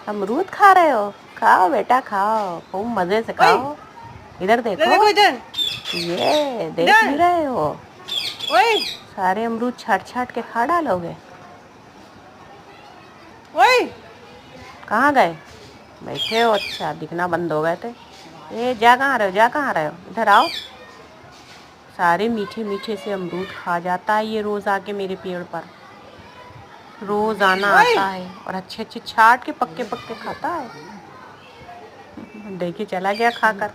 अमरूद खा रहे हो? खाओ बेटा खाओ, खूब मजे से खाओ। इधर देखो, देखो इधर, ये देख इधर। नहीं रहे हो? ओए सारे अमरूद छाट छाट के खा डालोगे। ओए, कहाँ गए? बैठे हो? अच्छा, दिखना बंद हो गए थे। ये जा कहाँ रहे हो, जा कहाँ रहे हो? इधर आओ। सारे मीठे मीठे से अमरूद खा जाता है ये रोज आके मेरे पेड़ पर। रोज आना ओए। आता है और अच्छे अच्छे छाट के पक्के पक्के खाता है। देखिए चला गया खाकर।